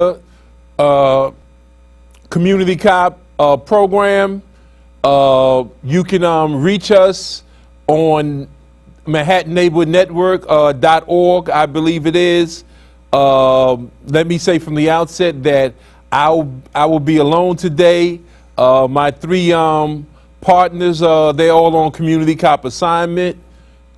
uh, community cop program. You can reach us on Manhattan Neighborhood Network .org, I believe it is. Let me say from the outset that I will be alone today. My three partners, they're all on community cop assignment,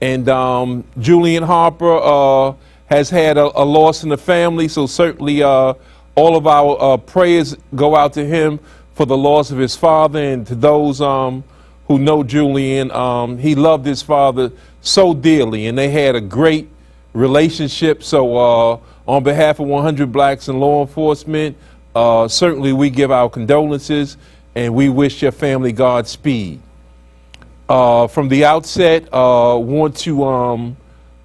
and Julian Harper has had a loss in the family, so certainly all of our prayers go out to him for the loss of his father, and to those who know Julian. He loved his father so dearly, and they had a great relationship. So on behalf of 100 Blacks in Law Enforcement, certainly we give our condolences, and we wish your family Godspeed. From the outset, want to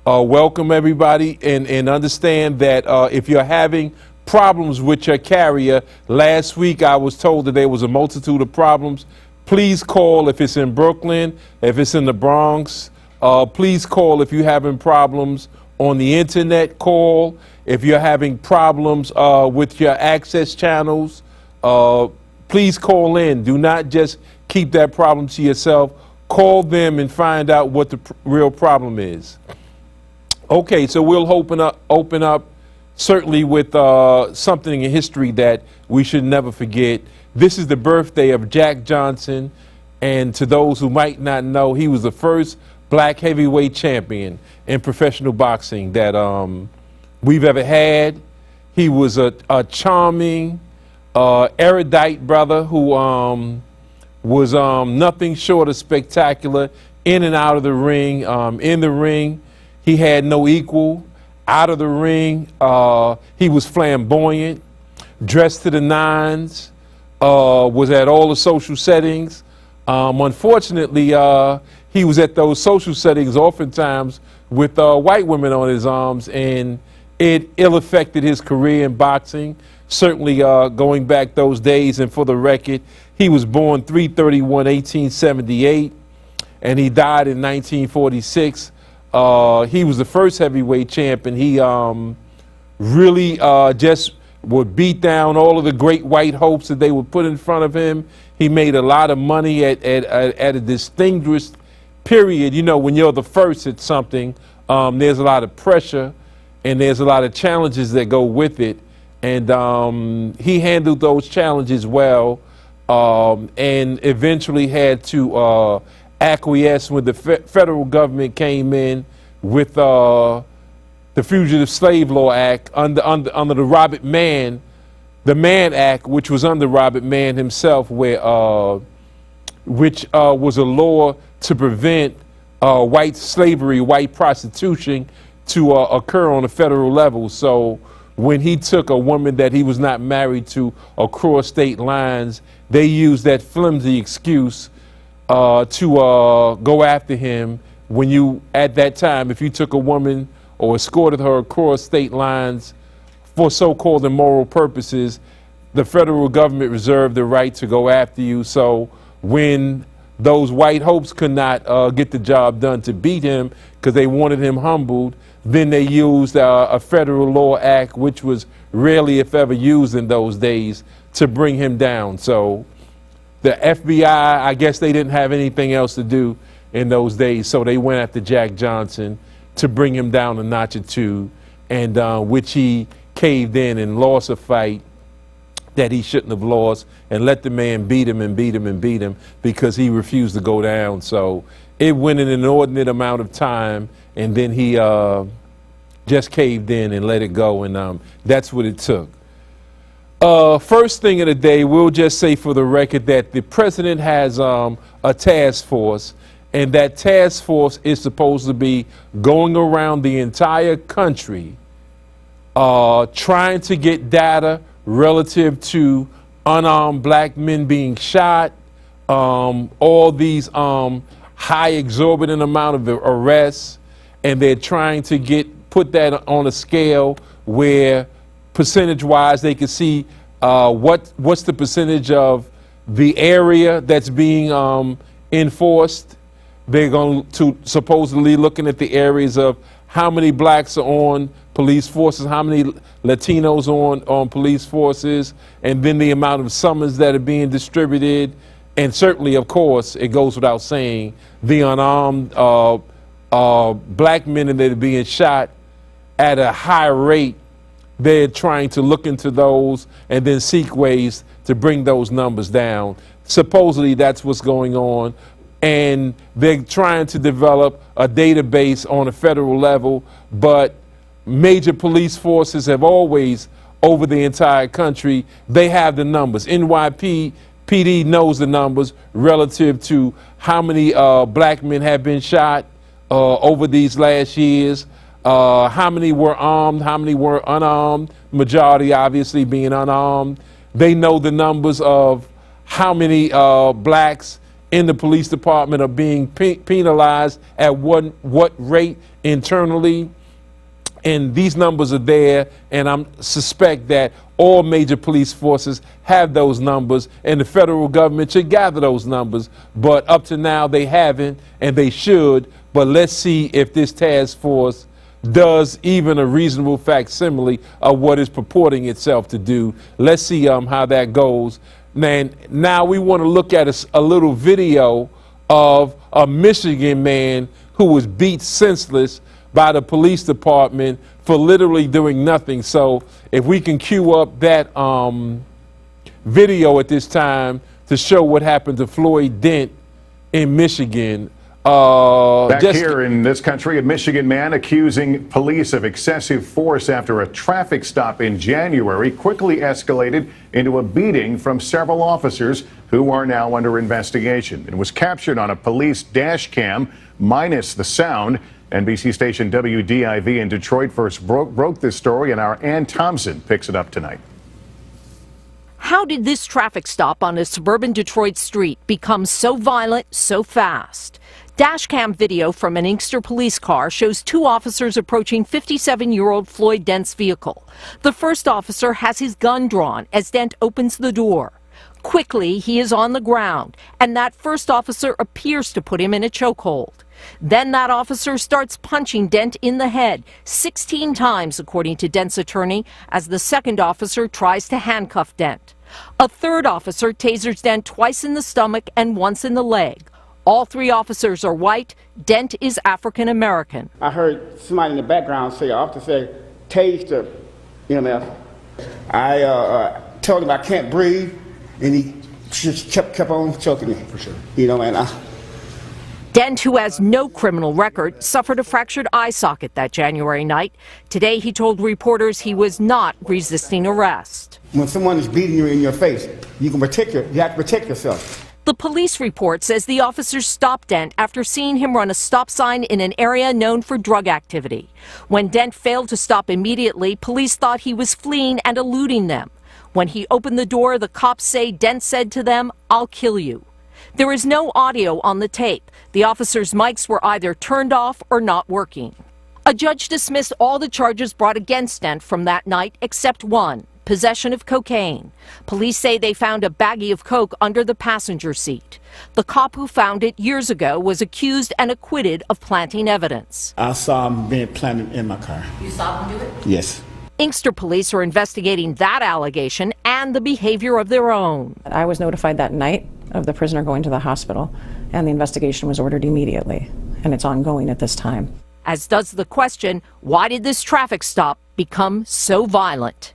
welcome everybody and understand that if you're having problems with your carrier, last week I was told that there was a multitude of problems. Please call if it's in Brooklyn, if it's in the Bronx. Please call if you're having problems on the internet. Call if you're having problems with your access channels. Please call in. Do not just keep that problem to yourself. Call them and find out what the real problem is. Okay, so we'll open up certainly with something in history that we should never forget. This is the birthday of Jack Johnson, and to those who might not know, he was the first black heavyweight champion in professional boxing that we've ever had. He was a charming, erudite brother who was nothing short of spectacular in and out of the ring. In the ring, he had no equal. Out of the ring, he was flamboyant, dressed to the nines, was at all the social settings. Unfortunately, he was at those social settings oftentimes with white women on his arms, and it ill affected his career in boxing. Certainly going back those days, and for the record, he was born 3/31/1878, and he died in 1946. He was the first heavyweight champ, and he really just would beat down all of the great white hopes that they would put in front of him. He made a lot of money at a distinguished period. You know, when you're the first at something, there's a lot of pressure and there's a lot of challenges that go with it. And he handled those challenges well, and eventually had to acquiesce when the federal government came in with the Fugitive Slave Law Act under the Robert Mann, the Mann Act, which was under Robert Mann himself, which was a law to prevent white slavery, white prostitution to occur on a federal level. So when he took a woman that he was not married to across state lines, they used that flimsy excuse to go after him. When you, at that time, if you took a woman or escorted her across state lines for so-called immoral purposes, the federal government reserved the right to go after you. So when those white hopes could not get the job done to beat him because they wanted him humbled, then they used a federal law act, which was rarely, if ever, used in those days to bring him down. So the FBI, I guess they didn't have anything else to do in those days, so they went after Jack Johnson to bring him down a notch or two, and which he caved in and lost a fight that he shouldn't have lost, and let the man beat him and beat him and beat him because he refused to go down. So it went in an inordinate amount of time, and then he just caved in and let it go, and that's what it took. First thing of the day, we'll just say for the record that the president has a task force, and that task force is supposed to be going around the entire country trying to get data relative to unarmed black men being shot, all these high exorbitant amount of arrests, and they're trying to put that on a scale where percentage-wise they can see what's the percentage of the area that's being enforced. They're going to supposedly looking at the areas of how many blacks are on police forces, how many Latinos on police forces, and then the amount of summons that are being distributed. And certainly, of course, it goes without saying, the unarmed black men that are being shot at a high rate. They're trying to look into those and then seek ways to bring those numbers down. Supposedly that's what's going on. And they're trying to develop a database on a federal level, but major police forces have always, over the entire country, they have the numbers. NYPD knows the numbers relative to how many black men have been shot over these last years. How many were armed, how many were unarmed, majority obviously being unarmed. They know the numbers of how many blacks in the police department are being penalized at what rate internally. And these numbers are there, and I suspect that all major police forces have those numbers, and the federal government should gather those numbers. But up to now, they haven't, and they should. But let's see if this task force does even a reasonable facsimile of what it's purporting itself to do. Let's see how that goes. And now we want to look at a little video of a Michigan man who was beat senseless by the police department for literally doing nothing. So if we can cue up that video at this time to show what happened to Floyd Dent in Michigan. Back here in this country, a Michigan man accusing police of excessive force after a traffic stop in January quickly escalated into a beating from several officers who are now under investigation. It was captured on a police dash cam minus the sound. NBC station WDIV in Detroit first broke this story, and our Ann Thompson picks it up tonight. How did this traffic stop on a suburban Detroit street become so violent so fast? Dashcam video from an Inkster police car shows two officers approaching 57-year-old Floyd Dent's vehicle. The first officer has his gun drawn as Dent opens the door. Quickly, he is on the ground, and that first officer appears to put him in a chokehold. Then that officer starts punching Dent in the head 16 times, according to Dent's attorney, as the second officer tries to handcuff Dent. A third officer tasers Dent twice in the stomach and once in the leg. All three officers are white. Dent is African American. I heard somebody in the background say, officer say, tase the EMF. I told him I can't breathe, and he just kept on choking me. For sure. You know, and Dent, who has no criminal record, suffered a fractured eye socket that January night. Today, he told reporters he was not resisting arrest. When someone is beating you in your face, you have to protect yourself. The police report says the officers stopped Dent after seeing him run a stop sign in an area known for drug activity. When Dent failed to stop immediately, police thought he was fleeing and eluding them. When he opened the door, the cops say Dent said to them, "I'll kill you." There is no audio on the tape. The officers' mics were either turned off or not working. A judge dismissed all the charges brought against Dent from that night except one: possession of cocaine. Police say they found a baggie of coke under the passenger seat. The cop who found it years ago was accused and acquitted of planting evidence. I saw him being planted in my car. You saw him do it? Yes. Inkster police are investigating that allegation and the behavior of their own. I was notified that night of the prisoner going to the hospital, and the investigation was ordered immediately, and it's ongoing at this time. As does the question, why did this traffic stop become so violent?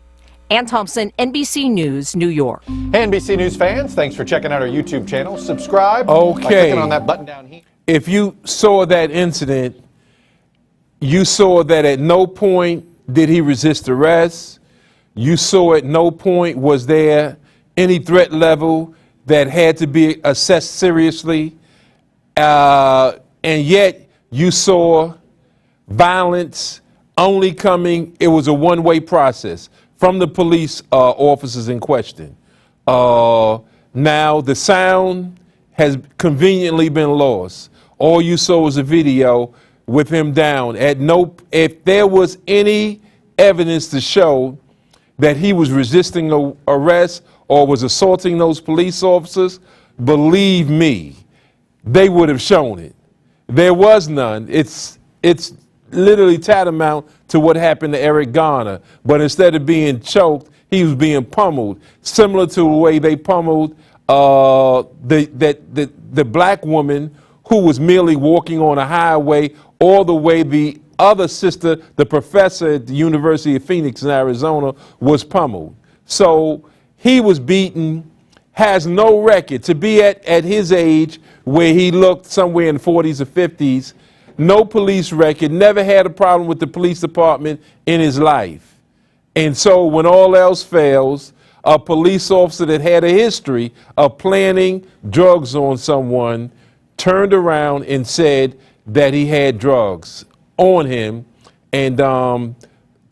Ann Thompson, NBC News, New York. Hey, NBC News fans, thanks for checking out our YouTube channel. Subscribe by clicking on that button down here. If you saw that incident, you saw that at no point did he resist arrest. You saw at no point was there any threat level that had to be assessed seriously. And yet you saw violence only coming, it was a one-way process from the police officers in question. Now the sound has conveniently been lost. All you saw was a video with him down. If there was any evidence to show that he was resisting arrest or was assaulting those police officers, believe me, they would have shown it. There was none. It's literally tantamount to what happened to Eric Garner. But instead of being choked, he was being pummeled, similar to the way they pummeled the black woman who was merely walking on a highway, or the way the other sister, the professor at the University of Phoenix in Arizona, was pummeled. So he was beaten, has no record. To be at his age, where he looked somewhere in the 40s or 50s, no police record, never had a problem with the police department in his life. And so when all else fails, a police officer that had a history of planting drugs on someone turned around and said that he had drugs on him. And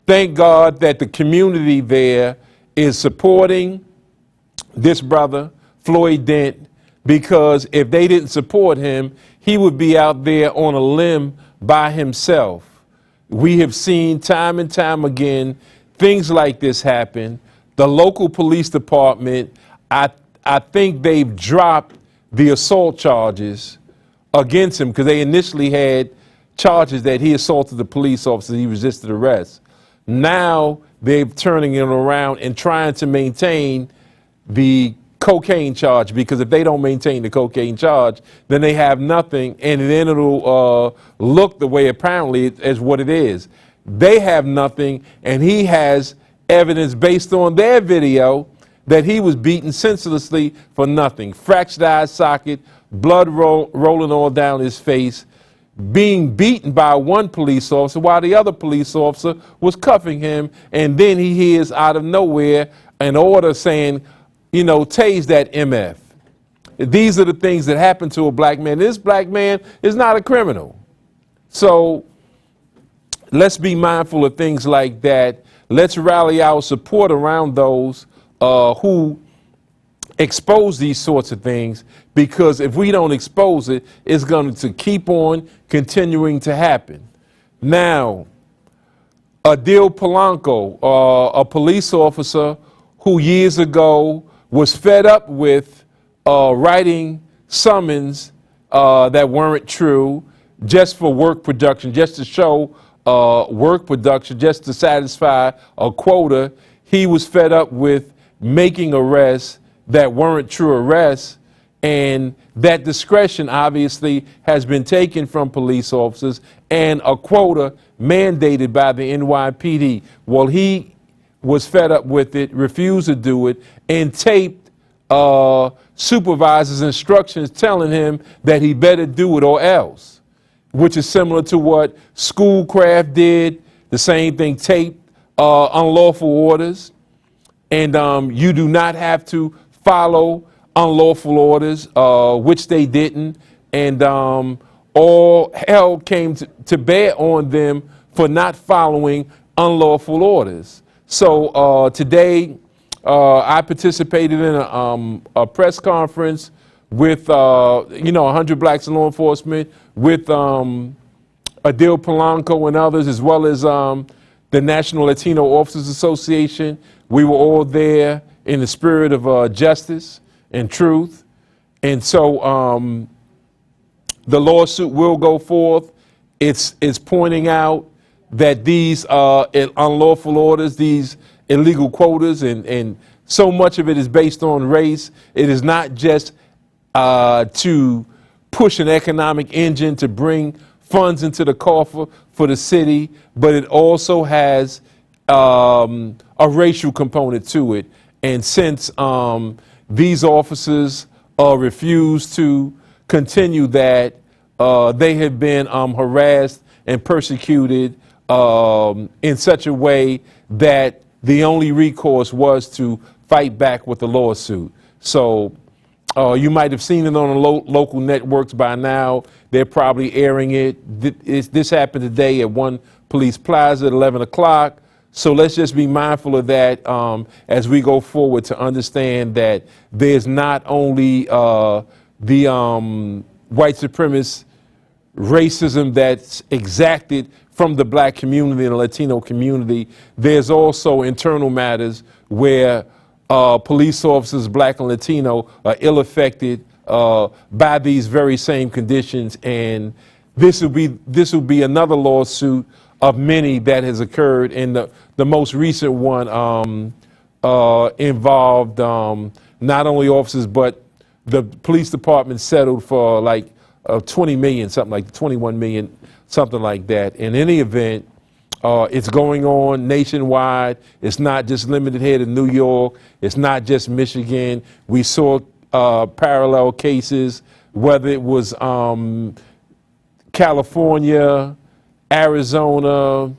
thank God that the community there is supporting this brother, Floyd Dent, because if they didn't support him, he would be out there on a limb by himself. We have seen time and time again things like this happen. The local police department, I think they've dropped the assault charges against him, because they initially had charges that he assaulted the police officer, he resisted arrest. Now they're turning it around and trying to maintain the cocaine charge, because if they don't maintain the cocaine charge, then they have nothing, and then it'll look the way apparently as what it is. They have nothing, and he has evidence based on their video that he was beaten senselessly for nothing. Fractured eye socket, blood rolling all down his face, being beaten by one police officer while the other police officer was cuffing him, and then he hears out of nowhere an order saying, you know, tase that MF. These are the things that happen to a black man. This black man is not a criminal. So let's be mindful of things like that. Let's rally our support around those who expose these sorts of things, because if we don't expose it, it's going to keep on continuing to happen. Now, Adil Polanco, a police officer who years ago was fed up with writing summons that weren't true just for work production, just to show work production, just to satisfy a quota. He was fed up with making arrests that weren't true arrests, and that discretion obviously has been taken from police officers and a quota mandated by the NYPD. Well, he was fed up with it, refused to do it, and taped supervisors' instructions telling him that he better do it or else, which is similar to what Schoolcraft did, the same thing, taped unlawful orders. And you do not have to follow unlawful orders, which they didn't. And all hell came to bear on them for not following unlawful orders. So today, I participated in a press conference with, 100 Blacks in Law Enforcement, with Adil Polanco and others, as well as the National Latino Officers Association. We were all there in the spirit of justice and truth. And so the lawsuit will go forth. It's pointing out that these unlawful orders, these illegal quotas, and so much of it is based on race. It is not just to push an economic engine to bring funds into the coffer for the city, but it also has a racial component to it. And since these officers refuse to continue that, they have been harassed and persecuted in such a way that the only recourse was to fight back with the lawsuit. So you might have seen it on the local networks by now. They're probably airing it. This happened today at One Police Plaza at 11 o'clock. So let's just be mindful of that as we go forward, to understand that there's not only the white supremacist racism that's exacted from the black community and the Latino community. There's also internal matters where police officers, black and Latino, are ill affected by these very same conditions, and this will be another lawsuit of many that has occurred, and the most recent one involved not only officers, but the police department settled for like 20 million, something like 21 million, something like that. In any event, it's going on nationwide. It's not just limited here to New York. It's not just Michigan. We saw parallel cases, whether it was California, Arizona,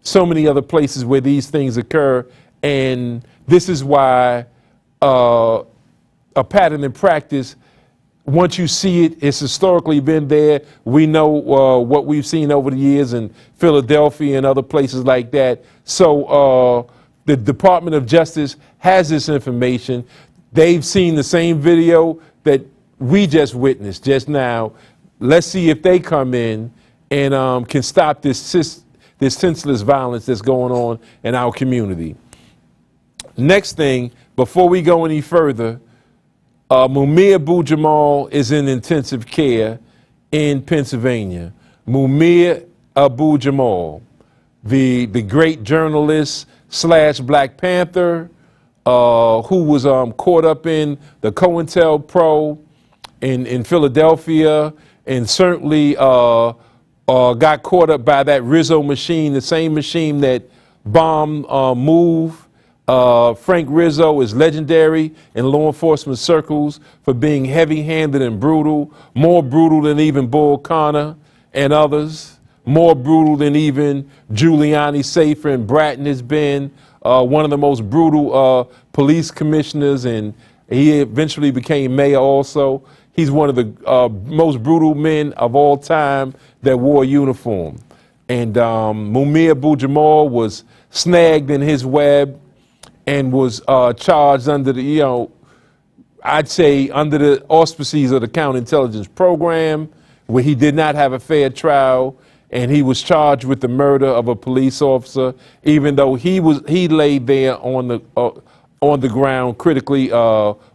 so many other places where these things occur. And this is why a pattern in practice, once you see it, it's historically been there. We know what we've seen over the years in Philadelphia and other places like that. So the Department of Justice has this information. They've seen the same video that we just witnessed just now. Let's see if they come in and can stop this senseless violence that's going on in our community. Next thing, before we go any further, Mumia Abu-Jamal is in intensive care in Pennsylvania. Mumia Abu-Jamal, the great journalist / Black Panther, who was caught up in the COINTELPRO in Philadelphia, and certainly got caught up by that Rizzo machine, the same machine that bombed MOVE. Frank Rizzo is legendary in law enforcement circles for being heavy-handed and brutal, more brutal than even Bull Connor and others, more brutal than even Giuliani, Safer, and Bratton has been, one of the most brutal police commissioners, and he eventually became mayor also. He's one of the most brutal men of all time that wore a uniform. And Mumia Abu-Jamal was snagged in his web and was charged under the, I'd say under the auspices of the Counterintelligence Program, where he did not have a fair trial, and he was charged with the murder of a police officer, even though he lay there on the ground, critically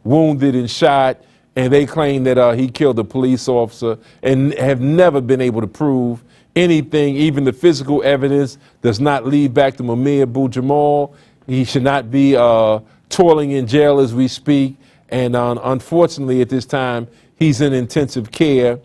wounded and shot, and they claim that he killed a police officer, and have never been able to prove anything. Even the physical evidence does not lead back to Mumia Abu-Jamal. He should not be toiling in jail as we speak. And unfortunately, at this time, he's in intensive care.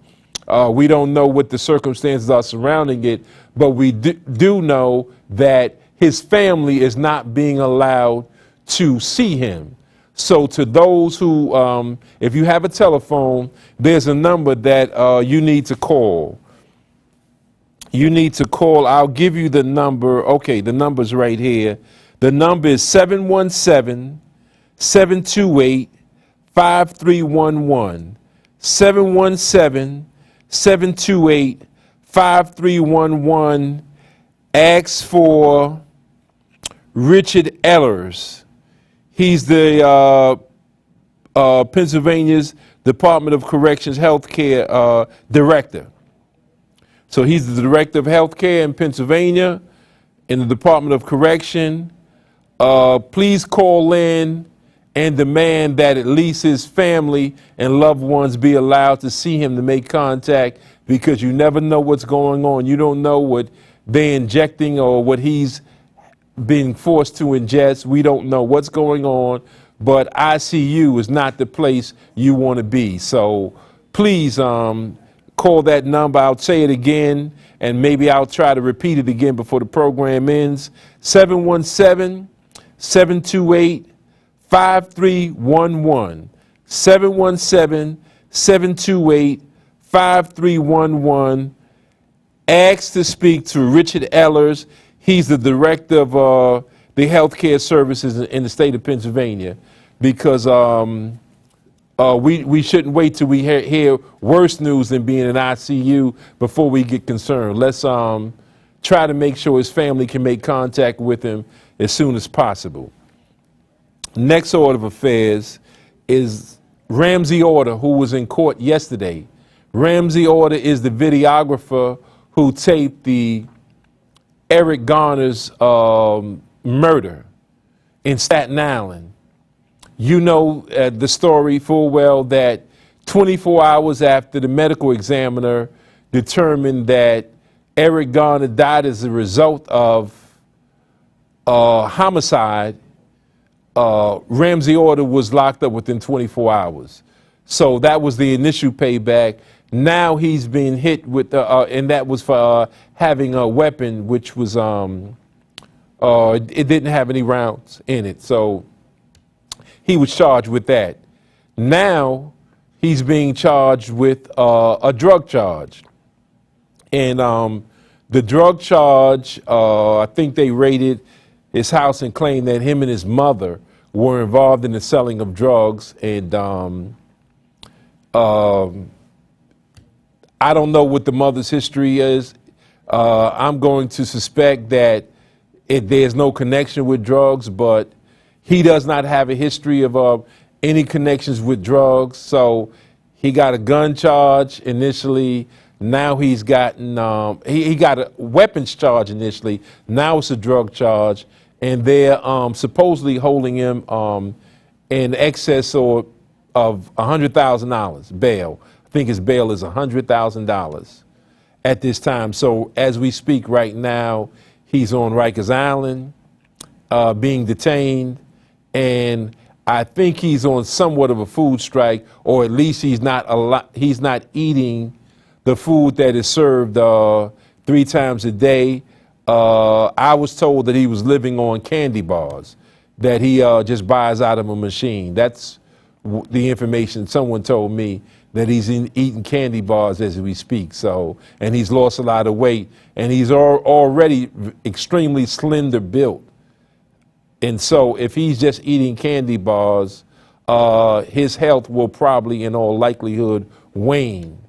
We don't know what the circumstances are surrounding it, but we do know that his family is not being allowed to see him. So to those who, if you have a telephone, there's a number that you need to call. You need to call. I'll give you the number. Okay, the number's right here. The number is 717-728-5311. 717-728-5311. Ask for Richard Ellers. He's the Pennsylvania's Department of Corrections Healthcare Director. So he's the Director of Healthcare in Pennsylvania in the Department of Correction. Please call in and demand that at least his family and loved ones be allowed to see him, to make contact, because you never know what's going on. You don't know what they're injecting or what he's being forced to ingest. We don't know what's going on, but ICU is not the place you want to be. So please call that number. I'll say it again, and maybe I'll try to repeat it again before the program ends. 717-728-5311. 717-728-5311. Ask to speak to Richard Ellers. He's the director of the healthcare services in the state of Pennsylvania, because we shouldn't wait till we hear worse news than being in ICU before we get concerned. Let's try to make sure his family can make contact with him as soon as possible. Next order of affairs is Ramsey Orta, who was in court yesterday. Ramsey Orta is the videographer who taped the Eric Garner's murder in Staten Island. You know the story full well, that 24 hours after the medical examiner determined that Eric Garner died as a result of homicide, Ramsey Orta was locked up within 24 hours. So that was the initial payback. Now he's being hit with, and that was for having a weapon which was, it didn't have any rounds in it. So he was charged with that. Now he's being charged with a drug charge. And the drug charge, I think they raided his house and claimed that him and his mother were involved in the selling of drugs. And I don't know what the mother's history is. I'm going to suspect that there's no connection with drugs, but he does not have a history of any connections with drugs. So he got a gun charge initially. Now he's gotten, he got a weapons charge initially. Now it's a drug charge. And they're supposedly holding him in excess of $100,000 bail. I think his bail is $100,000 at this time. So as we speak right now, he's on Rikers Island being detained. And I think he's on somewhat of a food strike, or at least he's not eating the food that is served 3 times a day. I was told that he was living on candy bars that he just buys out of a machine. That's the information someone told me, that he's eating candy bars as we speak. So, and he's lost a lot of weight, and he's already extremely slender built. And so if he's just eating candy bars, his health will probably in all likelihood wane.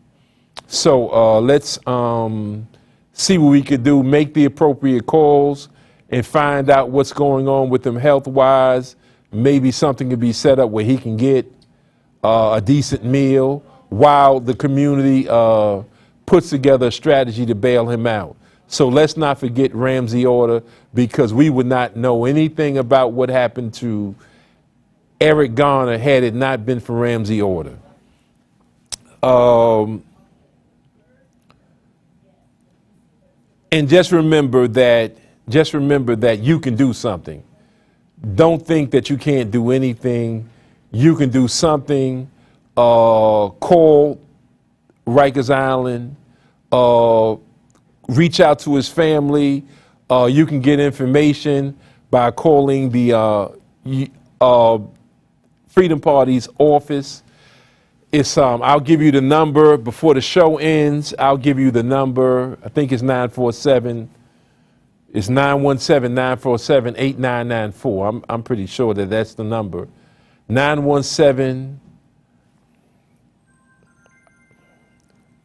So let's see what we could do, make the appropriate calls, and find out what's going on with him health-wise. Maybe something could be set up where he can get a decent meal while the community puts together a strategy to bail him out. So let's not forget Ramsey Orta, because we would not know anything about what happened to Eric Garner had it not been for Ramsey Orta. And just remember that you can do something. Don't think that you can't do anything. You can do something. Call Rikers Island. Reach out to his family. You can get information by calling the Freedom Party's office. It's I'll give you the number before the show ends. I'll give you the number. I think it's 947. It's 917-947-8994. I'm pretty sure that that's the number. 917.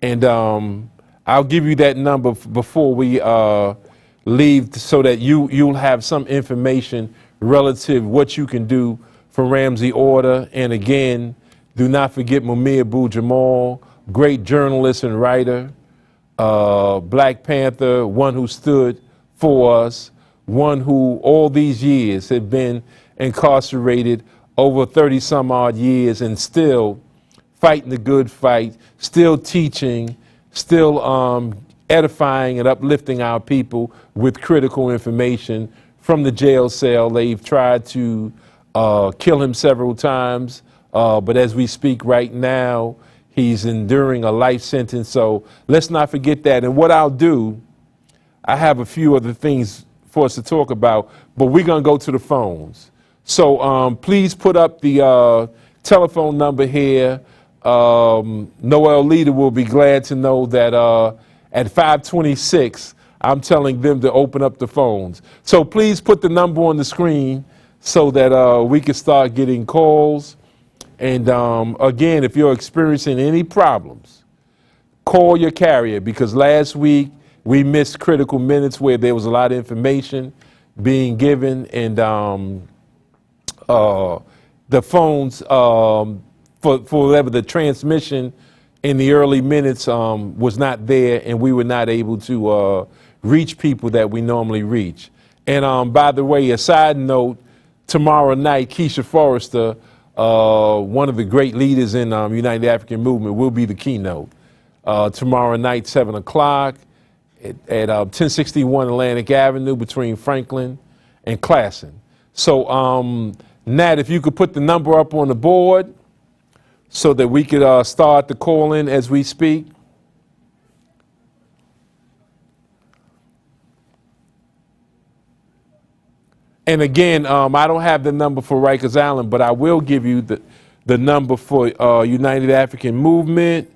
And I'll give you that number before we leave, so that you'll have some information relative what you can do for Ramsey Orta. And again, do not forget Mumia Abu-Jamal, great journalist and writer, Black Panther, one who stood for us, one who all these years had been incarcerated over 30 some odd years and still fighting the good fight, still teaching, still edifying and uplifting our people with critical information from the jail cell. They've tried to kill him several times. But as we speak right now, he's enduring a life sentence. So let's not forget that. And what I'll do, I have a few other things for us to talk about, but we're going to go to the phones. So please put up the telephone number here. Noel Leader will be glad to know that at 5:26, I'm telling them to open up the phones. So please put the number on the screen so that we can start getting calls. And again, if you're experiencing any problems, call your carrier, because last week we missed critical minutes where there was a lot of information being given, and the phones, for whatever the transmission in the early minutes was not there, and we were not able to reach people that we normally reach. And by the way, a side note, tomorrow night, Keisha Forrester, one of the great leaders in United African Movement, will be the keynote. tomorrow night, 7 o'clock at 1061 Atlantic Avenue between Franklin and Classen. So, Nat, if you could put the number up on the board so that we could start the call-in as we speak. And again, I don't have the number for Rikers Island, but I will give you the number for United African Movement.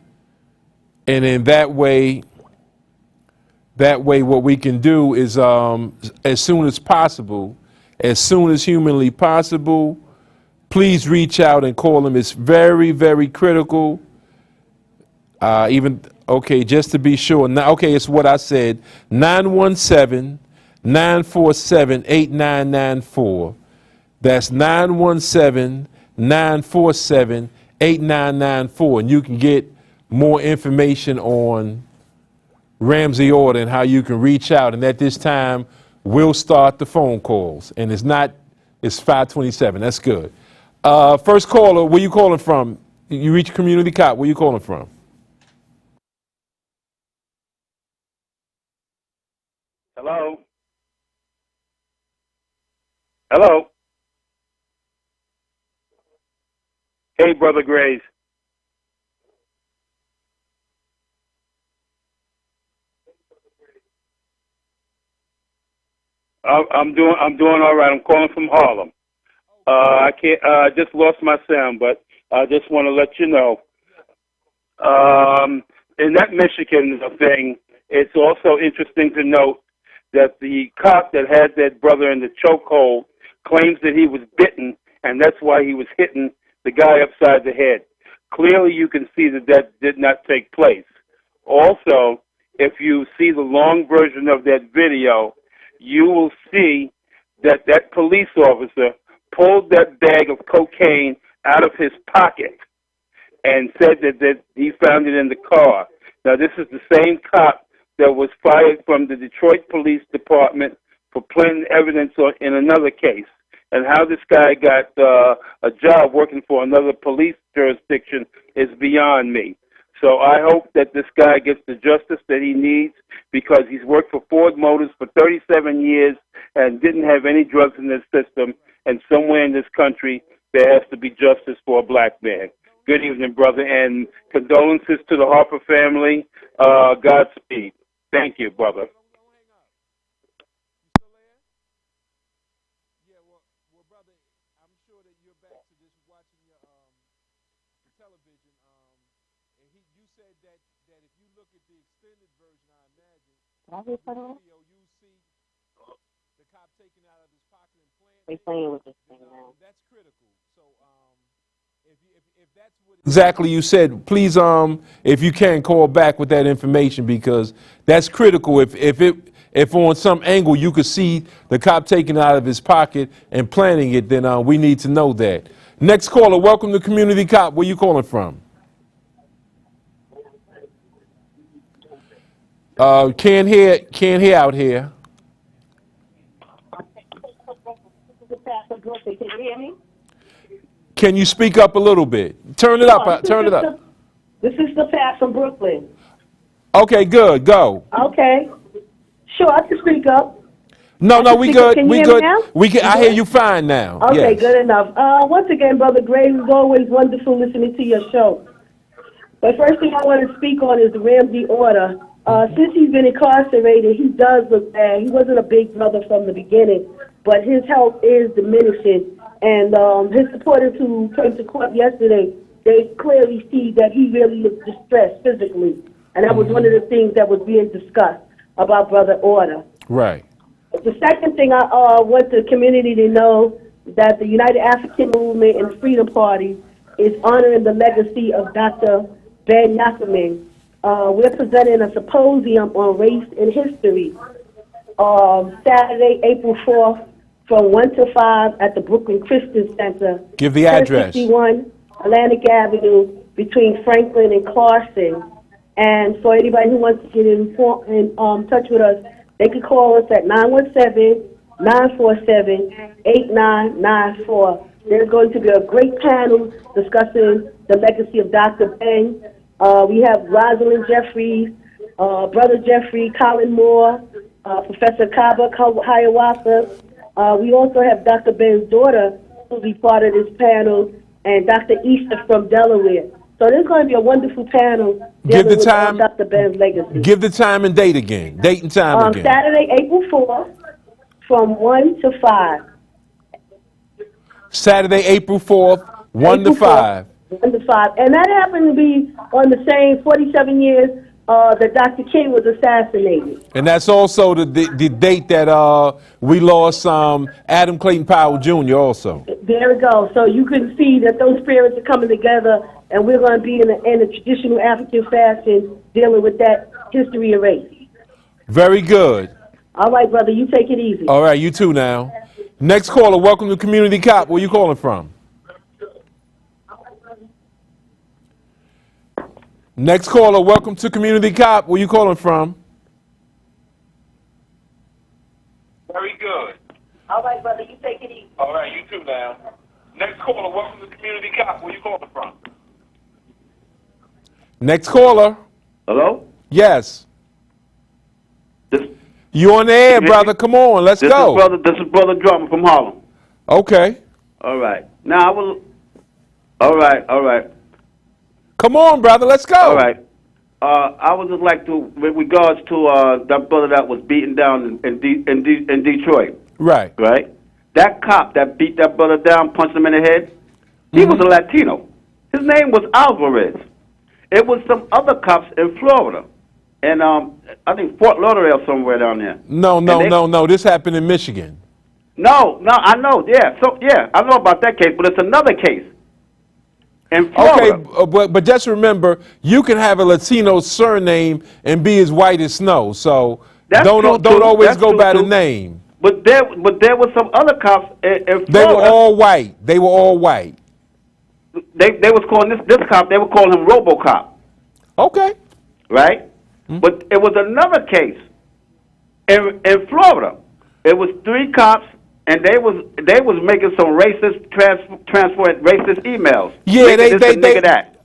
And in that way what we can do is as soon as possible, as soon as humanly possible, please reach out and call them. It's very, very critical. Just to be sure. Now, okay, it's what I said, 917-947-8994. That's 917-947-8994. And you can get more information on Ramsey Orta and how you can reach out. And at this time, we'll start the phone calls. And it's 527. That's good. First caller, where you calling from? You reach Community Cop. Where you calling from? Hello? Hello? Hey, Brother Graves. I'm doing all right. I'm calling from Harlem. I just lost my sound, but I just want to let you know. In that Michigan thing, it's also interesting to note that the cop that had that brother in the chokehold claims that he was bitten, and that's why he was hitting the guy upside the head. Clearly, you can see that did not take place. Also, if you see the long version of that video, you will see that that police officer pulled that bag of cocaine out of his pocket and said that he found it in the car. Now, this is the same cop that was fired from the Detroit Police Department for planting evidence in another case. And how this guy got a job working for another police jurisdiction is beyond me. So I hope that this guy gets the justice that he needs, because he's worked for Ford Motors for 37 years and didn't have any drugs in his system. And somewhere in this country, there has to be justice for a black man. Good evening, brother, and condolences to the Harper family. Godspeed. Thank you, brother. That's critical. So if that's what exactly you said, please if you can call back with that information, because that's critical. If on some angle you could see the cop taking it out of his pocket and planting it, then we need to know that. Next caller, welcome to Community Cop. Where you calling from? Can't hear out here. Can you hear me? Can you speak up a little bit? Turn it up. Turn it up. This is the Pat from Brooklyn. Okay, good. Go. Okay. Sure, I can speak up. No, we good. Can you We hear good. me now? I hear you fine now. Okay, Yes. good enough. Once again, Brother Graves, it's always wonderful listening to your show. The first thing I want to speak on is the Ramsey Orta. Since he's been incarcerated, he does look bad. He wasn't a big brother from the beginning, but his health is diminishing. And his supporters who came to court yesterday, they clearly see that he really looks distressed physically. And that was one of the things that was being discussed about Brother Orta. Right. The second thing I want the community to know, that the United African Movement and the Freedom Party is honoring the legacy of Dr. Ben Yakamin. We're presenting a symposium on race and history Saturday, April 4th, from 1 to 5 at the Brooklyn Christian Center. Give the address. 1061 Atlantic Avenue between Franklin and Clarkson. And for anybody who wants to get in touch with us, they can call us at 917-947-8994. There's going to be a great panel discussing the legacy of Dr. Ben. We have Rosalind Jeffries, Brother Jeffrey, Colin Moore, Professor Kaba Hiawatha. We also have Dr. Ben's daughter who will be part of this panel, and Dr. Easter from Delaware. So there's going to be a wonderful panel Give the dealing with time. Dr. Ben's legacy. Give the time and date again. Date and time again. Saturday, April 4th, from 1 to 5. Saturday, April 4th, 1 to April 5. 1 to 5. And that happened to be on the same 47 years that Dr. King was assassinated. And that's also the date that we lost Adam Clayton Powell Jr. also. There we go. So you can see that those spirits are coming together, and we're going to be in a traditional African fashion dealing with that history of race. Very good. All right, brother, you take it easy. All right, you too now. Next caller, welcome to Community Cop. Where you calling from? Next caller, welcome to Community Cop. Where you calling from? Very good. All right, brother, you take it easy. All right, you too now. Next caller, welcome to Community Cop. Where you calling from? Next caller. Hello? Yes. This, You on the air, brother. Come on, let's go. This is Brother Drummer from Harlem. Okay. All right. Now, I will... All right. Come on, brother, let's go. All right. I would just like to, with regards to that brother that was beaten down in Detroit. Right. Right? That cop that beat that brother down, punched him in the head, he was a Latino. His name was Alvarez. It was some other cops in Florida. And I think Fort Lauderdale somewhere down there. No. This happened in Michigan. No, I know. Yeah, I know about that case, but it's another case in Florida. Okay, but just remember, you can have a Latino surname and be as white as snow. So don't always go by the name. But there were some other cops in Florida. They were all white. They was calling this cop. They were calling him RoboCop. Okay. Right. But it was another case in Florida. It was 3 cops, and they was making some racist transferring racist emails. Yeah, they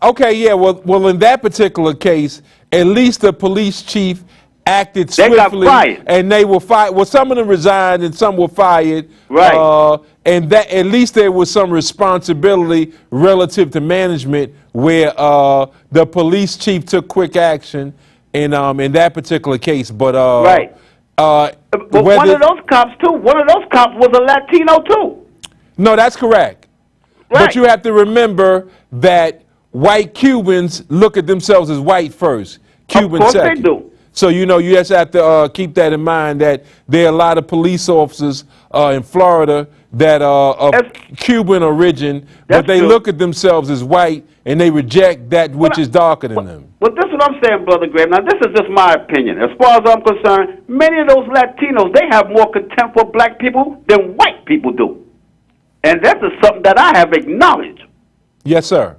Okay, yeah. Well, in that particular case, at least the police chief acted swiftly. They got fired. And they were fired. Well, some of them resigned and some were fired. Right. And that at least there was some responsibility relative to management where the police chief took quick action in that particular case. But right. But one of those cops was a Latino too. No, that's correct. Right. But you have to remember that white Cubans look at themselves as white first, Cuban of course second. they do. So, you just have to keep that in mind, that there are a lot of police officers in Florida that are of Cuban origin, but they look at themselves as white and they reject that which is darker than them. Well, this is what I'm saying, Brother Graham. Now, this is just my opinion. As far as I'm concerned, many of those Latinos, they have more contempt for black people than white people do. And that is something that I have acknowledged. Yes, sir.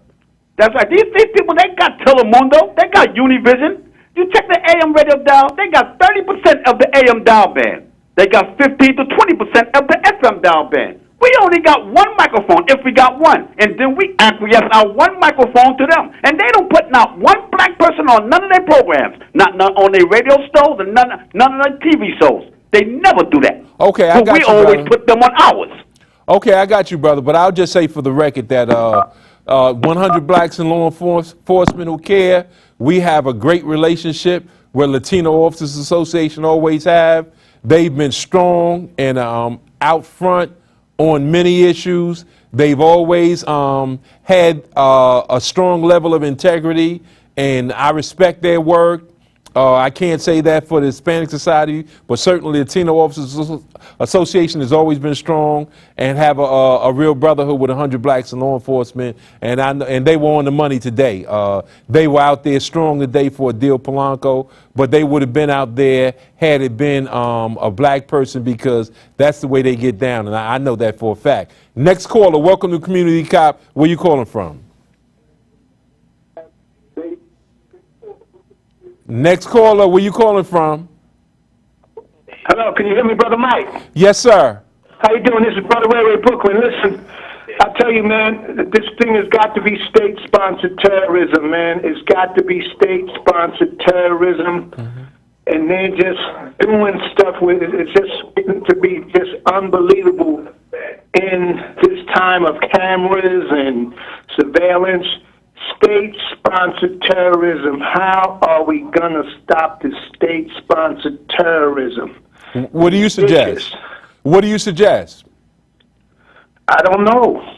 That's right. These people, they got Telemundo. They got Univision. You check the AM radio dial, they got 30% of the AM dial band. They got 15 to 20% of the FM dial band. We only got one microphone, if we got one. And then we acquiesce our one microphone to them. And they don't put not one black person on none of their programs. Not on their radio shows and none of their TV shows. They never do that. Okay, I got we you, always brother. put them on ours. Okay, I got you, brother. But I'll just say for the record that 100 Blacks in Law Enforcement Who Care, we have a great relationship where Latino Officers Association always have. They've been strong and out front on many issues. They've always had a strong level of integrity, and I respect their work. I can't say that for the Hispanic Society, but certainly the Latino Officers Association has always been strong and have a real brotherhood with 100 Blacks in law enforcement, and they were on the money today. They were out there strong today for Adil Polanco, but they would have been out there had it been a black person, because that's the way they get down, and I know that for a fact. Next caller, welcome to Community Cop. Where you calling from? Next caller, where you calling from? Hello, can you hear me, Brother Mike? Yes, sir. How you doing? This is Brother Ray Brooklyn. Listen, I tell you, man, this thing has got to be state-sponsored terrorism, man. It's got to be state-sponsored terrorism. And they're just doing stuff with it. It's just getting to be just unbelievable in this time of cameras and surveillance. State-sponsored terrorism. How are we going to stop this state-sponsored terrorism? What do you suggest? What do you suggest? I don't know.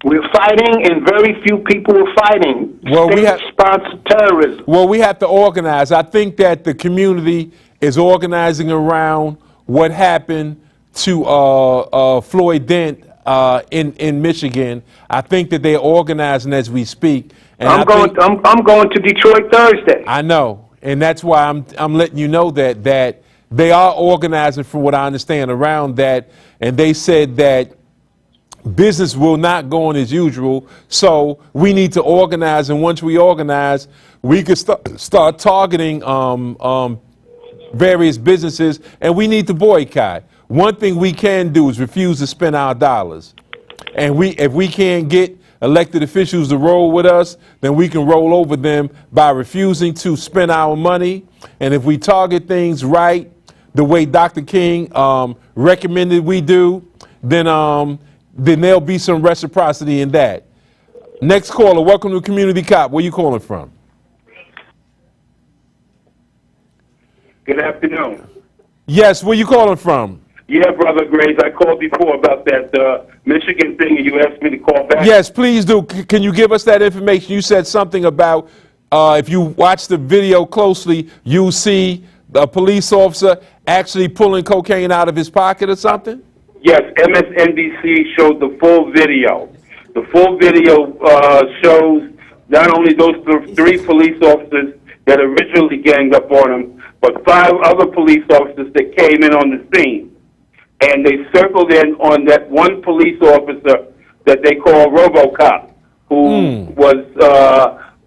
We're fighting, and very few people are fighting. Well, state-sponsored terrorism. Well, we have to organize. I think that the community is organizing around what happened to Floyd Dent in Michigan. I think that they're organizing as we speak. And I'm going to Detroit Thursday. I know, and that's why I'm letting you know that they are organizing, from what I understand, around that. And they said that business will not go on as usual. So we need to organize, and once we organize, we could start targeting various businesses, and we need to boycott. One thing we can do is refuse to spend our dollars. And if we can't get elected officials to roll with us, then we can roll over them by refusing to spend our money. And if we target things right, the way Dr. King recommended we do, then there'll be some reciprocity in that. Next caller, welcome to Community Cop. Where you calling from? Good afternoon. Yes, where you calling from? Yeah, Brother Graves, I called before about that Michigan thing, and you asked me to call back. Yes, please do. Can you give us that information? You said something about if you watch the video closely, you see a police officer actually pulling cocaine out of his pocket or something? Yes, MSNBC showed the full video. The full video shows not only those three police officers that originally ganged up on him, but 5 other police officers that came in on the scene. And they circled in on that one police officer that they call RoboCop, who was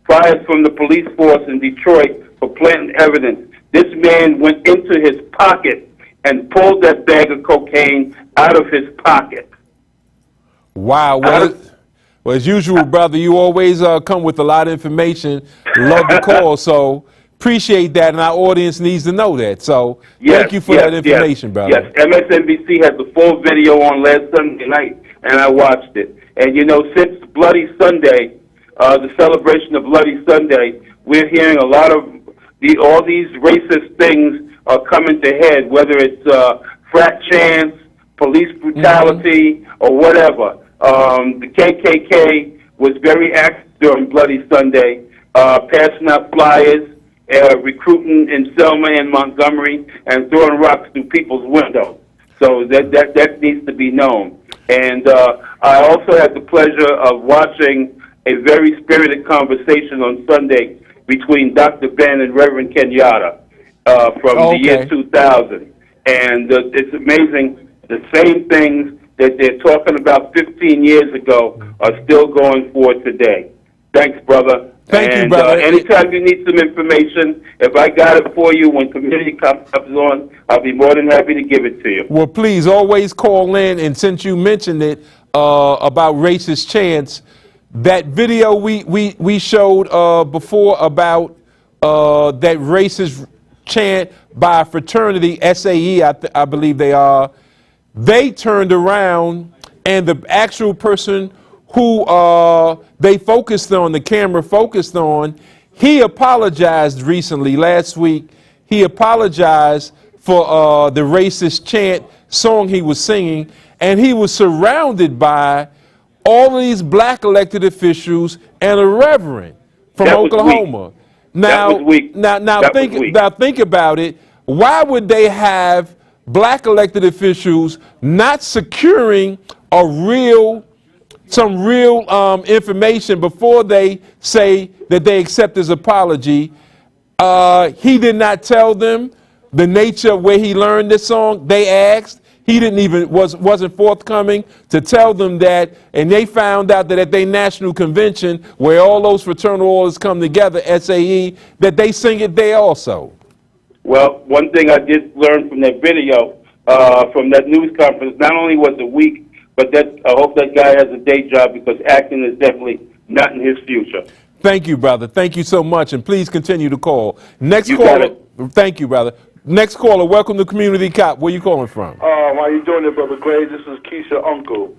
fired from the police force in Detroit for planting evidence. This man went into his pocket and pulled that bag of cocaine out of his pocket. Wow. Well, as usual, brother, you always come with a lot of information. Love the call, so appreciate that, and our audience needs to know that. So thank you for that information, brother. Yes, MSNBC had the full video on last Sunday night, and I watched it. And, you know, since Bloody Sunday, the celebration of Bloody Sunday, we're hearing a lot of all these racist things are coming to head, whether it's frat chants, police brutality, or whatever. The KKK was very active during Bloody Sunday, passing out flyers, recruiting in Selma and Montgomery, and throwing rocks through people's windows. So that needs to be known. And I also had the pleasure of watching a very spirited conversation on Sunday between Dr. Ben and Reverend Kenyatta from the year 2000. And it's amazing, the same things that they're talking about 15 years ago are still going forward today. Thanks, brother. Thank you, brother. Anytime you need some information, if I got it for you when Community Cop comes on, I'll be more than happy to give it to you. Well, please always call in. And since you mentioned it about racist chants, that video we showed before about that racist chant by a fraternity, SAE, I believe they are, they turned around and the actual person who they focused on, the camera focused on, he apologized recently, last week. He apologized for the racist chant song he was singing, and he was surrounded by all of these black elected officials and a reverend from Oklahoma. Now think about it. Why would they have black elected officials not securing some real information before they say that they accept his apology? He did not tell them the nature of where he learned this song. They asked. He wasn't forthcoming to tell them that, and they found out that at their national convention, where all those fraternal orders come together, SAE, that they sing it there also. Well, one thing I did learn from that video, from that news conference, not only was it weak But I hope that guy has a day job because acting is definitely not in his future. Thank you, brother. Thank you so much, and please continue to call. Next You got caller. Thank you, brother. Next caller. Welcome to Community Cop. Where you calling from? How you doing there, Brother Gray? This is Keisha Uncle.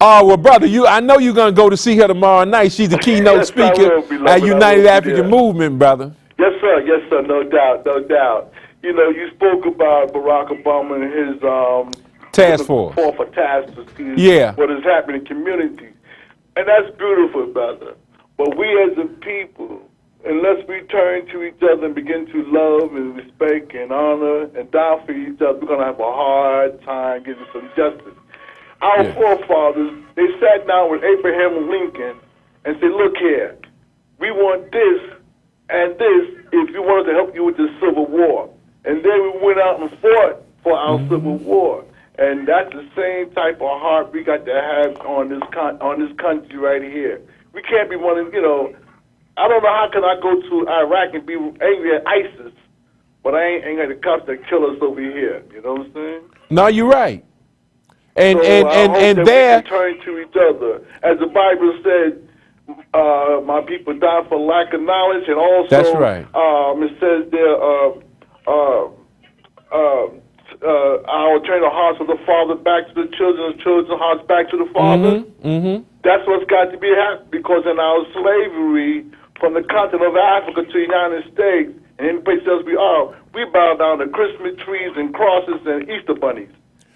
Oh, well, brother, I know you're going to go to see her tomorrow night. She's the keynote Yes, I speaker will, beloved. at United I will be African there. Movement, brother. Yes, sir, no doubt, no doubt. You know, you spoke about Barack Obama and his Task force. For task to see Yeah. what is happening in communities. And that's beautiful, brother. But we as a people, unless we turn to each other and begin to love and respect and honor and die for each other, we're going to have a hard time getting some justice. Our forefathers, they sat down with Abraham Lincoln and said, look here, we want this and this if you wanted to help you with the Civil War. And then we went out and fought for our Civil War. And that's the same type of heart we got to have on this country right here. We can't be wanting, I don't know how can I go to Iraq and be angry at ISIS, but I ain't angry at the cops that kill us over here. You know what I'm saying? No, you're right. And so and I hope and that there. we can turn to each other, as the Bible said. My people die for lack of knowledge, and also That's right. It says there, I will turn the hearts of the father back to the children's hearts back to the father. That's what's got to be happening, because in our slavery from the continent of Africa to the United States and any place else we bow down to Christmas trees and crosses and Easter bunnies.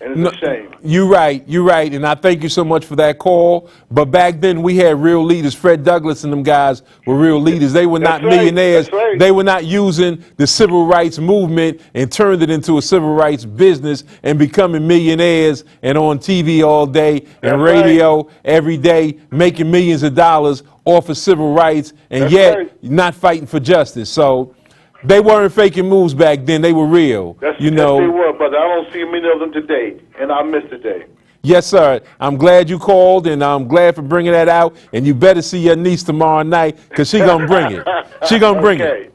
And it's a shame. You're right, and I thank you so much for that call. But back then we had real leaders. Fred Douglass and them guys were real leaders. They were not millionaires. That's right. They were not using the civil rights movement and turned it into a civil rights business and becoming millionaires and on TV all day and radio every day, making millions of dollars off of civil rights, and yet not fighting for justice. So they weren't faking moves back then. They were real. Yes, they were, but I don't see many of them today, and I miss today. Yes, sir. I'm glad you called, and I'm glad for bringing that out. And you better see your niece tomorrow night, because she going to bring it. She going to bring it.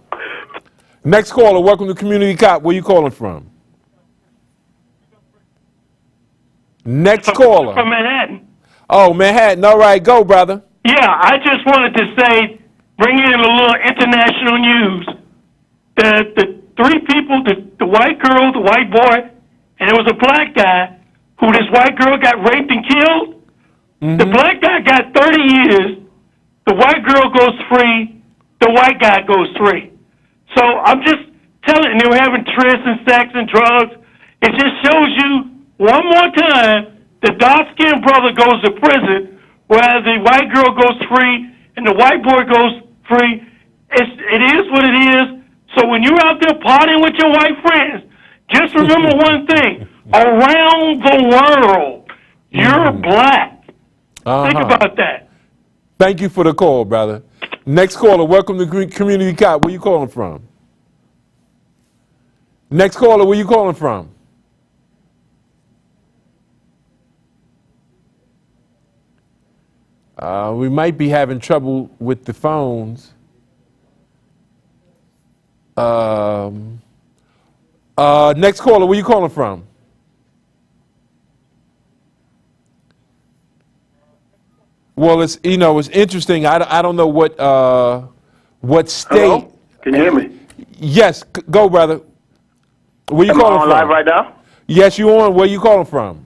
Next caller, welcome to Community Cop. Where you calling from? Next caller. From Manhattan. Oh, Manhattan. All right, go, brother. Yeah, I just wanted to say, bring in a little international news. The three people, the white girl, the white boy, and there was a black guy who this white girl got raped and killed. The black guy got 30 years. The white girl goes free. The white guy goes free. So I'm just telling you, they were having trysts and sex and drugs. It just shows you one more time the dark-skinned brother goes to prison, whereas the white girl goes free and the white boy goes free. It is what it is. So when you're out there partying with your white friends, just remember one thing. Around the world, you're black. Think about that. Thank you for the call, brother. Next caller, welcome to Community Cop. Where you calling from? Next caller, where you calling from? We might be having trouble with the phones. Next caller, where you calling from? Well, it's it's interesting. I don't know what state. Hello? Can you hear me? Yes, go, brother. Where you calling from? Am I on live right now? Yes, you on. Where you calling from?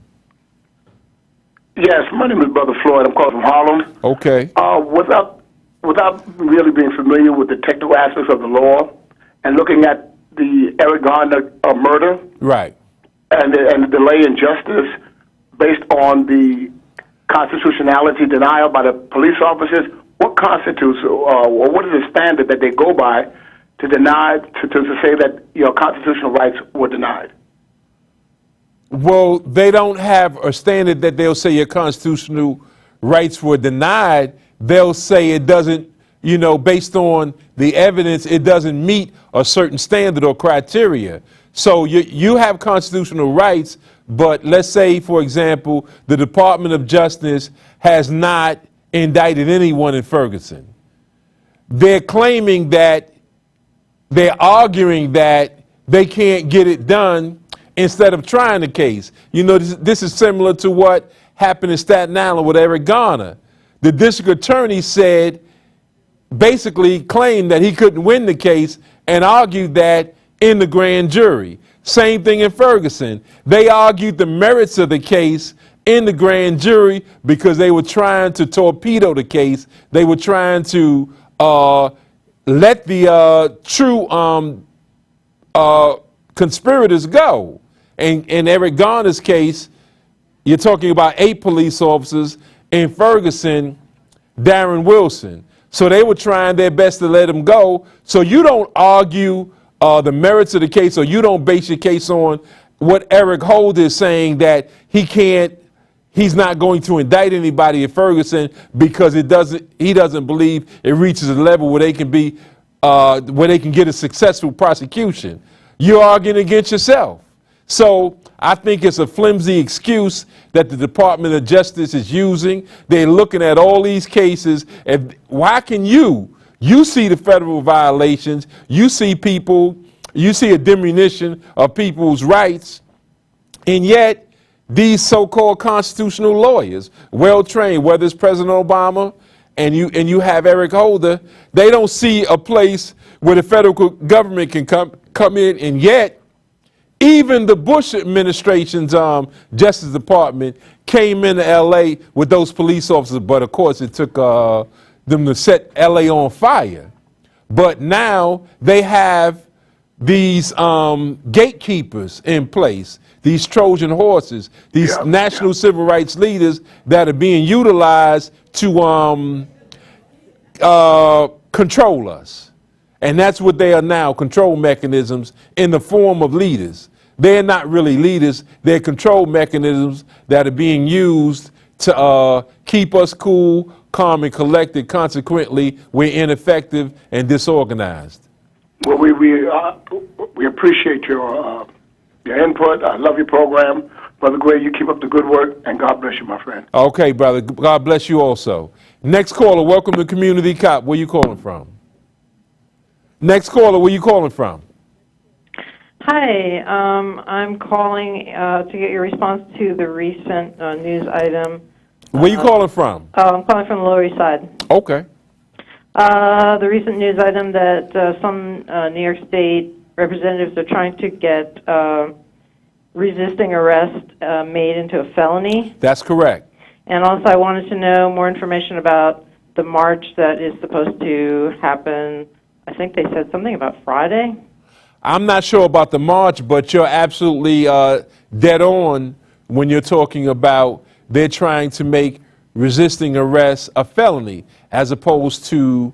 Yes, my name is Brother Floyd. I'm calling from Harlem. Okay. Without really being familiar with the technical aspects of the law and looking at the Eric Garner murder, right, and the delay in justice based on the constitutionality denial by the police officers, what constitutes or what is the standard that they go by to deny to say that your constitutional rights were denied? Well, they don't have a standard that they'll say your constitutional rights were denied. They'll say it doesn't, based on the evidence, it doesn't meet a certain standard or criteria. So you have constitutional rights, but let's say, for example, the Department of Justice has not indicted anyone in Ferguson. They're claiming that, they're arguing that they can't get it done instead of trying the case. This is similar to what happened in Staten Island with Eric Garner. The district attorney said, basically claimed that he couldn't win the case and argued that in the grand jury. Same thing in Ferguson. They argued the merits of the case in the grand jury because they were trying to torpedo the case. They were trying to let the true conspirators go. And in Eric Garner's case, you're talking about 8 police officers. In Ferguson, Darren Wilson. So they were trying their best to let him go. So you don't argue the merits of the case, or you don't base your case on what Eric Holder is saying, that he's not going to indict anybody in Ferguson because he doesn't believe it reaches a level where they can get a successful prosecution. You're arguing against yourself. So I think it's a flimsy excuse that the Department of Justice is using. They're looking at all these cases. And why can you see the federal violations, you see a diminution of people's rights, and yet these so-called constitutional lawyers, well-trained, whether it's President Obama and you have Eric Holder, they don't see a place where the federal government can come in, and yet even the Bush administration's Justice Department came into L.A. with those police officers, but of course it took them to set L.A. on fire. But now they have these gatekeepers in place, these Trojan horses, these national civil rights leaders that are being utilized to control us. And that's what they are now, control mechanisms in the form of leaders. They're not really leaders. They're control mechanisms that are being used to keep us cool, calm, and collected. Consequently, we're ineffective and disorganized. Well, we appreciate your input. I love your program. Brother Gray, you keep up the good work, and God bless you, my friend. Okay, brother. God bless you also. Next caller, welcome to Community Cop. Where you calling from? Next caller, where you calling from? Hi, I'm calling to get your response to the recent news item. Where you calling from? I'm calling from the Lower East Side. Okay. The recent news item that some New York State representatives are trying to get resisting arrest made into a felony. That's correct. And also I wanted to know more information about the march that is supposed to happen. I think they said something about Friday. I'm not sure about the march, but you're absolutely dead on when you're talking about they're trying to make resisting arrest a felony as opposed to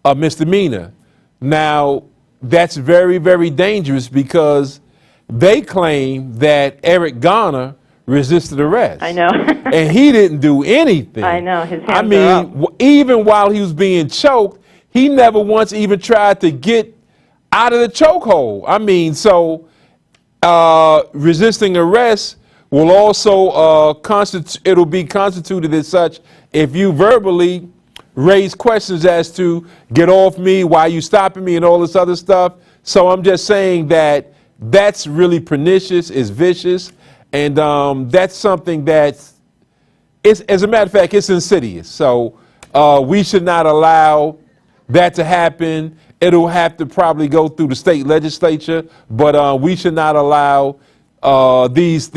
a misdemeanor. Now, that's very, very dangerous because they claim that Eric Garner resisted arrest. I know. And he didn't do anything. I know. His hands are up. Even while he was being choked, he never once even tried to get out of the chokehold. So resisting arrest will also it'll be constituted as such if you verbally raise questions as to get off me, why you stopping me, and all this other stuff. So I'm just saying that that's really pernicious, it's vicious, and that's something that's, as a matter of fact, it's insidious. So we should not allow that to happen. It'll have to probably go through the state legislature, but we should not allow these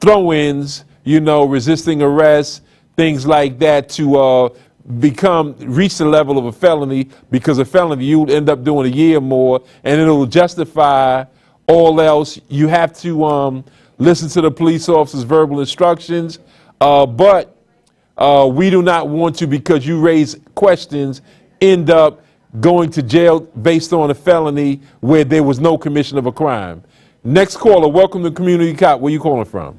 throw-ins, resisting arrest, things like that to reach the level of a felony, because a felony you end up doing a year more, and it'll justify all else. You have to listen to the police officer's verbal instructions, but we do not want to, because you raise questions, end up going to jail based on a felony where there was no commission of a crime. Next caller, welcome to Community Cop. Where you calling from?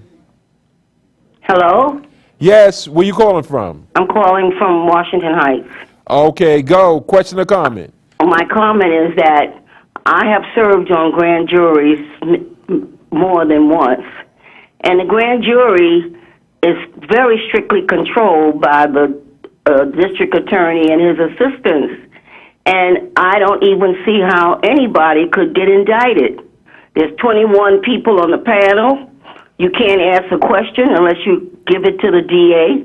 Hello? Yes, where you calling from? I'm calling from Washington Heights. Okay, go. Question or comment? My comment is that I have served on grand juries more than once, and the grand jury is very strictly controlled by the district attorney and his assistants. And I don't even see how anybody could get indicted. There's 21 people on the panel. You can't ask a question unless you give it to the DA.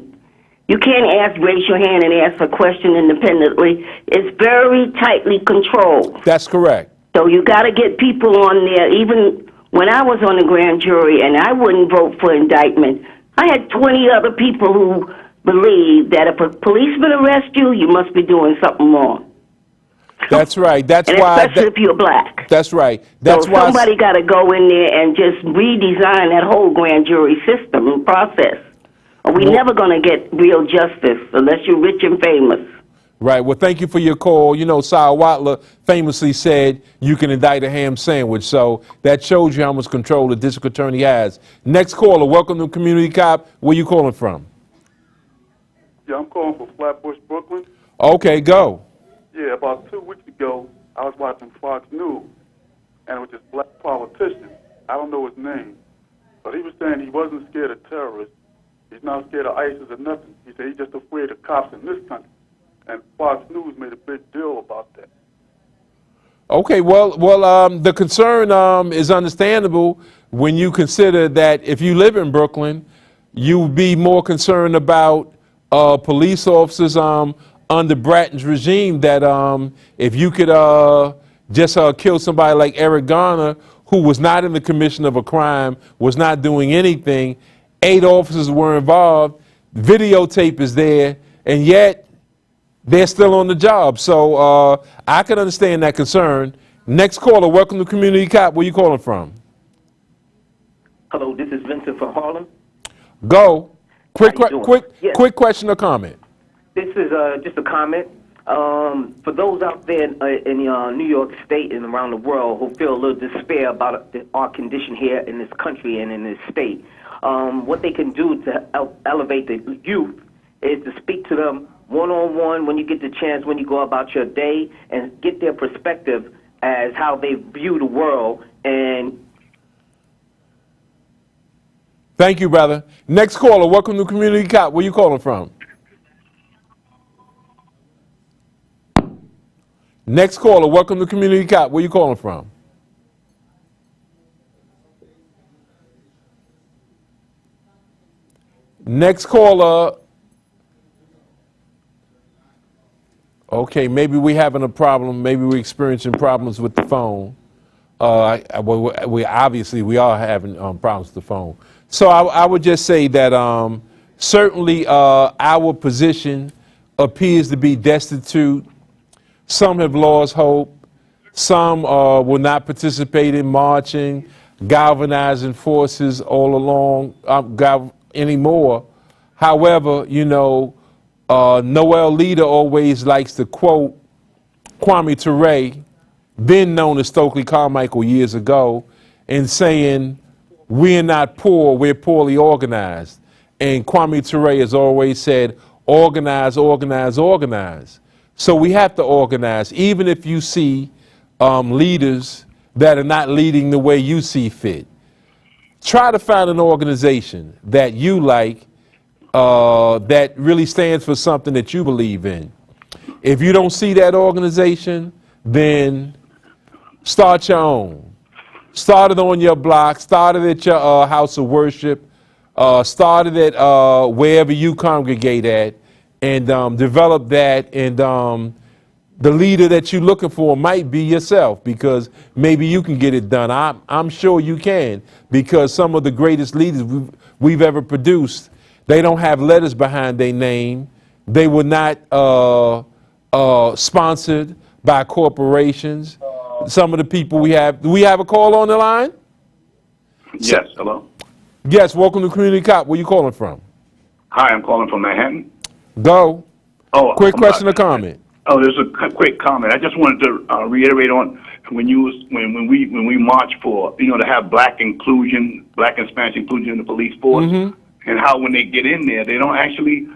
You can't raise your hand and ask a question independently. It's very tightly controlled. That's correct. So you got to get people on there. Even when I was on the grand jury and I wouldn't vote for indictment, I had 20 other people who believed that if a policeman arrests you, you must be doing something wrong. That's right. That's and why. Especially if you're black. That's right. That's so why. Somebody got to go in there and just redesign that whole grand jury system and process. We're never going to get real justice unless you're rich and famous. Right. Well, thank you for your call. You know, Cy Watler famously said you can indict a ham sandwich. So that shows you how much control the district attorney has. Next caller, welcome to Community Cop. Where you calling from? Yeah, I'm calling from Flatbush, Brooklyn. Okay, go. Yeah, about 2 weeks ago, I was watching Fox News, and it was this black politician. I don't know his name, but he was saying he wasn't scared of terrorists. He's not scared of ISIS or nothing. He said he's just afraid of cops in this country. And Fox News made a big deal about that. Okay, well, the concern is understandable when you consider that if you live in Brooklyn, you'd be more concerned about police officers under Bratton's regime. That if you could just kill somebody like Eric Garner, who was not in the commission of a crime, was not doing anything, 8 officers were involved, videotape is there, and yet they're still on the job. So I can understand that concern. Next caller, welcome to Community Cop. Where you calling from? Hello, this is Vincent from Harlem. Go. Quick Yes. quick question or comment. This is just a comment. For those out there in New York State and around the world who feel a little despair about our condition here in this country and in this state, what they can do to elevate the youth is to speak to them one-on-one when you get the chance, when you go about your day, and get their perspective as how they view the world. And thank you, brother. Next caller, welcome to Community Cop. Where you calling from? Next caller, welcome to Community Cop. Where you calling from? Next caller. Okay, maybe we having a problem. Maybe we're experiencing problems with the phone. We obviously we are having problems with the phone. So I would just say that certainly our position appears to be destitute. Some have lost hope. Some will not participate in marching, galvanizing forces all along anymore. However, you know, Noel Leader always likes to quote Kwame Ture, then known as Stokely Carmichael years ago, in saying, "We're not poor, we're poorly organized." And Kwame Ture has always said, organize, organize, organize. So we have to organize, even if you see leaders that are not leading the way you see fit. Try to find an organization that you like, that really stands for something that you believe in. If you don't see that organization, then start your own. Start it on your block, start it at your house of worship, start it at wherever you congregate at, and develop that. And the leader that you're looking for might be yourself, because maybe you can get it done. I'm sure you can, because some of the greatest leaders we've ever produced, they don't have letters behind their name. They were not sponsored by corporations. Some of the people we have. Do we have a call on the line? Yes, hello? Yes, welcome to Community Cop. Where you calling from? Hi, I'm calling from Manhattan. Go. Oh, quick question or comment? Oh, there's a quick comment. I just wanted to reiterate on when we march for, to have black inclusion, black and Spanish inclusion in the police force, and how when they get in there, they don't actually,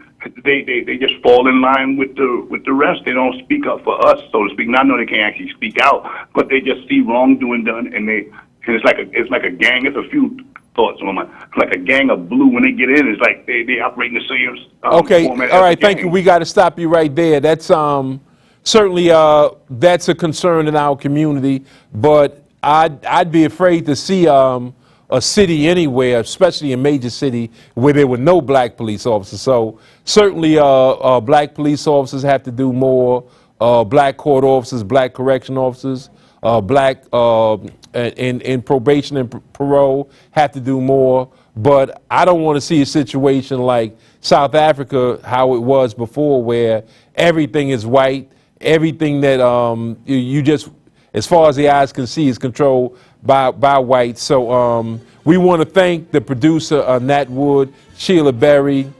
they just fall in line with the rest. They don't speak up for us, so to speak. Not know they can't actually speak out, but they just see wrongdoing done, and it's like a gang. It's a few thoughts on like a gang of blue. When they get in, it's like they operate in the same okay, format. All right, thank you. We got to stop you right there. That's certainly that's a concern in our community, but I'd be afraid to see a city anywhere, especially a major city where there were no black police officers. So certainly black police officers have to do more, black court officers, black correction officers, black in probation and parole have to do more. But I don't want to see a situation like South Africa, how it was before, where everything is white, everything that you just, as far as the eyes can see, is controlled by whites. So we want to thank the producer, Nat Wood, Sheila Berry,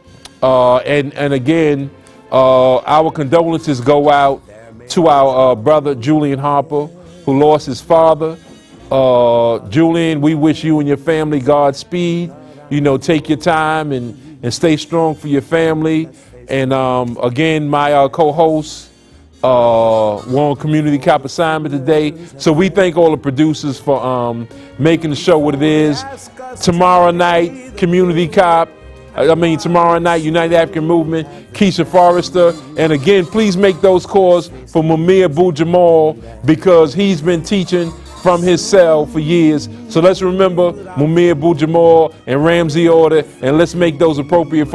and again, our condolences go out to our brother, Julian Harper, who lost his father. Julian, we wish you and your family Godspeed. You know, take your time and stay strong for your family. And again, my co-host, we're on Community Cop assignment today. So we thank all the producers for making the show what it is. Tomorrow night, Community Cop. Tomorrow night, United African Movement, Keisha Forrester. And again, please make those calls for Mumia Abu-Jamal, because he's been teaching from his cell for years. So let's remember Mumia Abu-Jamal and Ramsey Order, and let's make those appropriate